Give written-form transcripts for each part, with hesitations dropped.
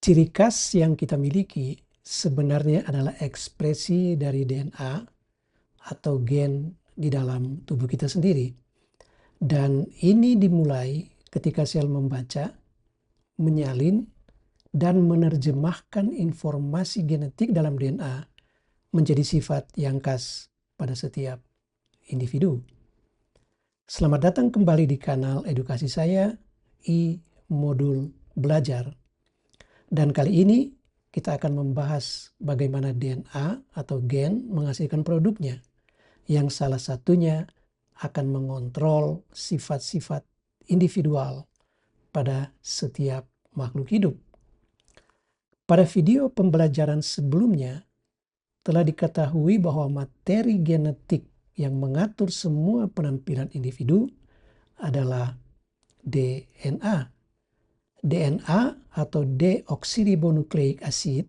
Ciri khas yang kita miliki sebenarnya adalah ekspresi dari DNA atau gen di dalam tubuh kita sendiri. Dan ini dimulai ketika sel membaca, menyalin, dan menerjemahkan informasi genetik dalam DNA menjadi sifat yang khas pada setiap individu. Selamat datang kembali di kanal edukasi saya, Modul Belajar. Dan kali ini kita akan membahas bagaimana DNA atau gen menghasilkan produknya, yang salah satunya akan mengontrol sifat-sifat individual pada setiap makhluk hidup. Pada video pembelajaran sebelumnya, telah diketahui bahwa materi genetik yang mengatur semua penampilan individu adalah DNA. DNA atau deoksiribonukleik asid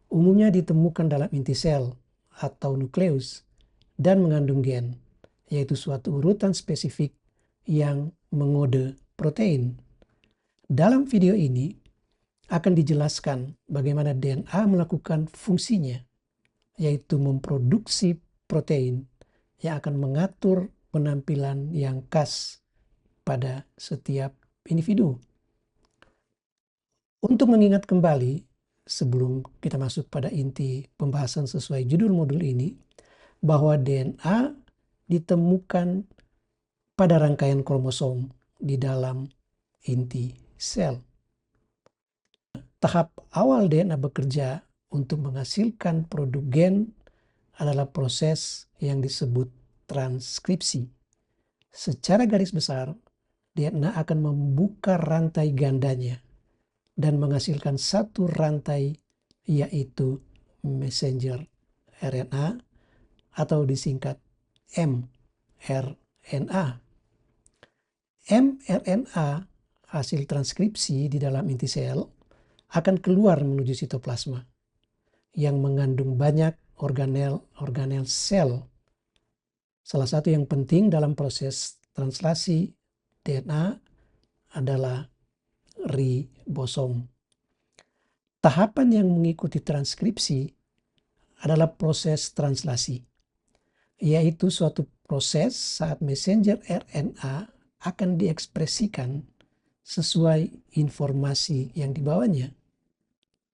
umumnya ditemukan dalam inti sel atau nukleus dan mengandung gen, yaitu suatu urutan spesifik yang mengode protein. Dalam video ini akan dijelaskan bagaimana DNA melakukan fungsinya, yaitu memproduksi protein yang akan mengatur penampilan yang khas pada setiap individu. Untuk mengingat kembali, sebelum kita masuk pada inti pembahasan sesuai judul modul ini, bahwa DNA ditemukan pada rangkaian kromosom di dalam inti sel. Tahap awal DNA bekerja untuk menghasilkan produk gen adalah proses yang disebut transkripsi. Secara garis besar, DNA akan membuka rantai gandanya dan menghasilkan satu rantai, yaitu messenger RNA atau disingkat mRNA. mRNA hasil transkripsi di dalam inti sel akan keluar menuju sitoplasma yang mengandung banyak organel sel. Salah satu yang penting dalam proses translasi DNA adalah ribosom. Tahapan yang mengikuti transkripsi adalah proses translasi, yaitu suatu proses saat messenger RNA akan diekspresikan sesuai informasi yang dibawanya.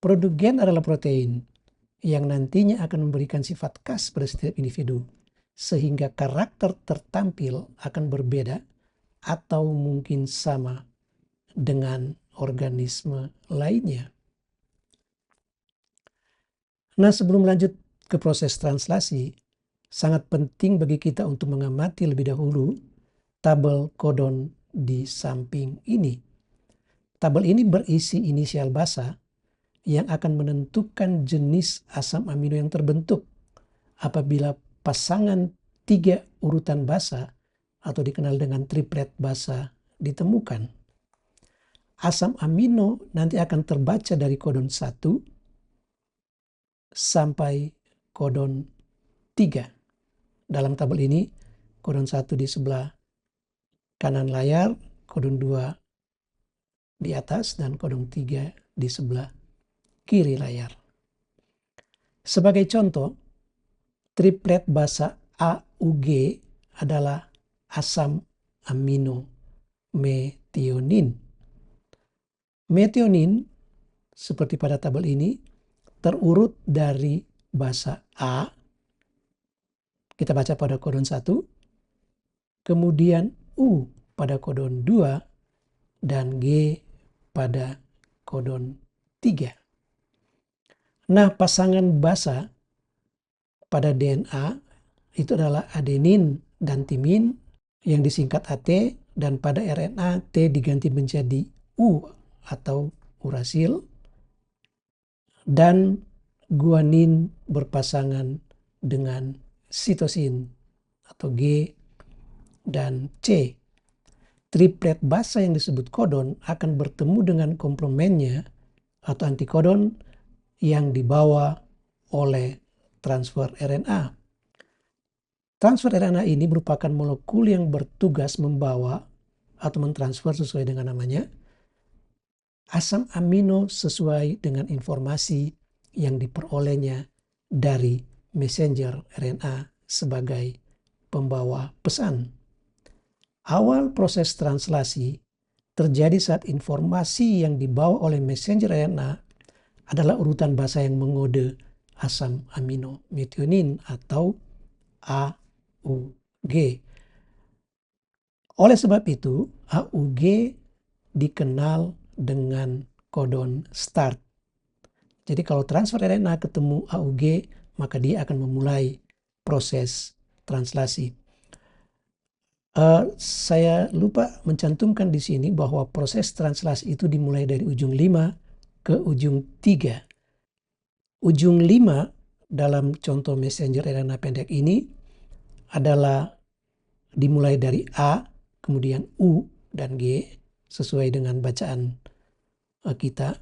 Produk gen adalah protein yang nantinya akan memberikan sifat khas pada setiap individu, sehingga karakter tertampil akan berbeda atau mungkin sama dengan organisme lainnya. Nah, sebelum lanjut ke proses translasi, sangat penting bagi kita untuk mengamati lebih dahulu tabel codon di samping ini. Tabel ini berisi inisial basa yang akan menentukan jenis asam amino yang terbentuk apabila pasangan 3 urutan basa atau dikenal dengan triplet basa ditemukan. Asam amino nanti akan terbaca dari kodon 1 sampai kodon 3. Dalam tabel ini, kodon 1 di sebelah kanan layar, kodon 2 di atas, dan kodon 3 di sebelah kiri layar. Sebagai contoh, triplet basa AUG adalah asam amino metionin. Metionin, seperti pada tabel ini, terurut dari basa A, kita baca pada kodon 1, kemudian U pada kodon 2, dan G pada kodon 3. Nah, pasangan basa pada DNA itu adalah adenin dan timin yang disingkat AT, dan pada RNA T diganti menjadi U atau urasil, dan guanin berpasangan dengan sitosin atau G dan C. Triplet basa yang disebut kodon akan bertemu dengan komplemennya atau antikodon yang dibawa oleh transfer RNA. Transfer RNA ini merupakan molekul yang bertugas membawa atau mentransfer sesuai dengan namanya asam amino sesuai dengan informasi yang diperolehnya dari messenger RNA sebagai pembawa pesan. Awal proses translasi terjadi saat informasi yang dibawa oleh messenger RNA adalah urutan basa yang mengode asam amino metionin atau AUG. Oleh sebab itu, AUG dikenal dengan kodon start. Jadi kalau transfer RNA ketemu AUG, maka dia akan memulai proses translasi. Saya lupa mencantumkan di sini bahwa proses translasi itu dimulai dari ujung 5 ke ujung 3. Ujung 5 dalam contoh messenger RNA pendek ini adalah dimulai dari A, kemudian U dan G sesuai dengan bacaan kita.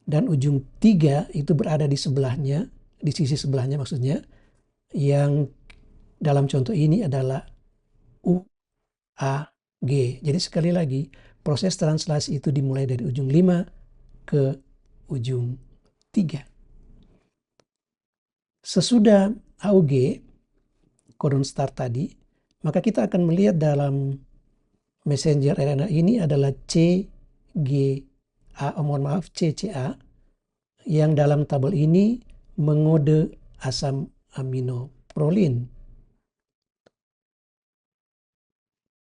Dan ujung 3 itu berada di sebelahnya, di sisi sebelahnya maksudnya, yang dalam contoh ini adalah U, A, G. Jadi sekali lagi, proses translasi itu dimulai dari ujung 5 ke ujung 3. Sesudah AUG, kodon start tadi, maka kita akan melihat dalam messenger RNA ini adalah CCA yang dalam tabel ini mengode asam amino prolin.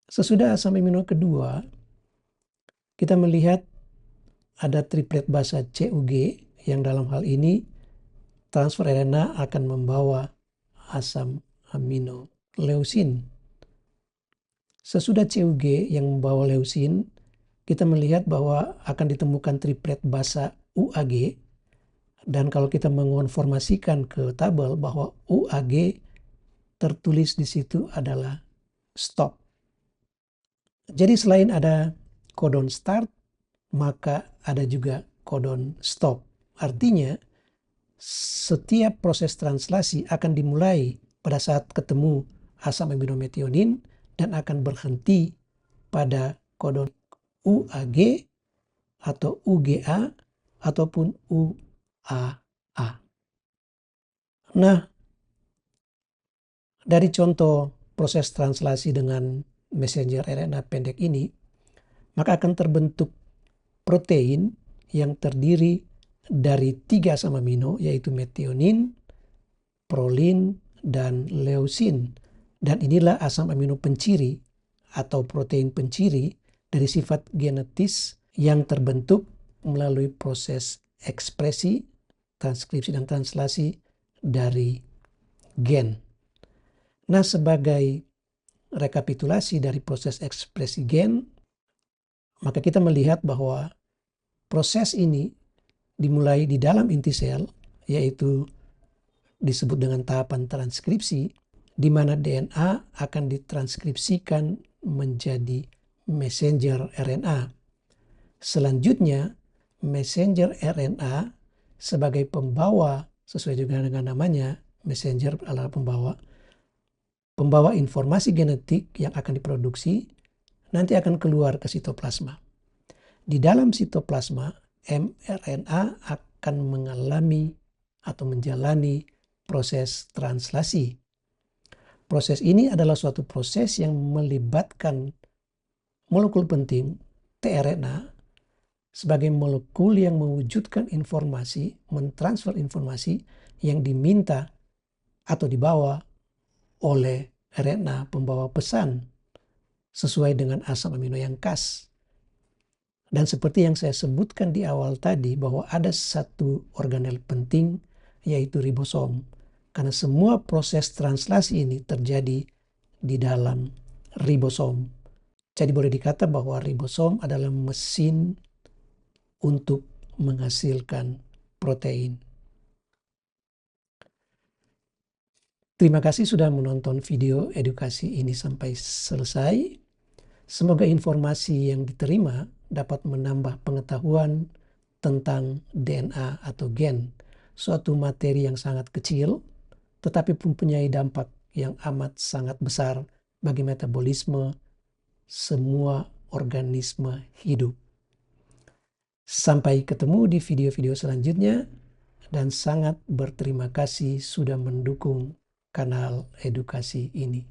Sesudah asam amino kedua, kita melihat ada triplet basa CUG yang dalam hal ini transfer RNA akan membawa asam amino leusin. Sesudah CUG yang membawa leusin, kita melihat bahwa akan ditemukan triplet basa UAG, dan kalau kita mengonformasikan ke tabel bahwa UAG tertulis di situ adalah stop. Jadi selain ada kodon start, maka ada juga kodon stop. Artinya, setiap proses translasi akan dimulai pada saat ketemu asam amino metionin dan akan berhenti pada kodon UAG atau UGA ataupun UAA. Nah, dari contoh proses translasi dengan messenger RNA pendek ini, maka akan terbentuk protein yang terdiri dari 3 asam amino, yaitu metionin, prolin, dan leusin. Dan inilah asam amino penciri atau protein penciri dari sifat genetis yang terbentuk melalui proses ekspresi, transkripsi, dan translasi dari gen. Nah, sebagai rekapitulasi dari proses ekspresi gen, maka kita melihat bahwa proses ini dimulai di dalam inti sel, yaitu disebut dengan tahapan transkripsi, di mana DNA akan ditranskripsikan menjadi messenger RNA. Selanjutnya, messenger RNA sebagai pembawa, sesuai juga dengan namanya, messenger adalah pembawa informasi genetik yang akan diproduksi, nanti akan keluar ke sitoplasma. Di dalam sitoplasma, mRNA akan mengalami atau menjalani proses translasi. Proses ini adalah suatu proses yang melibatkan molekul penting, tRNA, sebagai molekul yang mewujudkan informasi, mentransfer informasi yang diminta atau dibawa oleh RNA pembawa pesan sesuai dengan asam amino yang khas. Dan seperti yang saya sebutkan di awal tadi, bahwa ada satu organel penting, yaitu ribosom. Karena semua proses translasi ini terjadi di dalam ribosom. Jadi boleh dikata bahwa ribosom adalah mesin untuk menghasilkan protein. Terima kasih sudah menonton video edukasi ini sampai selesai. Semoga informasi yang diterima dapat menambah pengetahuan tentang DNA atau gen, suatu materi yang sangat kecil, tetapi mempunyai dampak yang amat sangat besar bagi metabolisme semua organisme hidup. Sampai ketemu di video-video selanjutnya, dan sangat berterima kasih sudah mendukung kanal edukasi ini.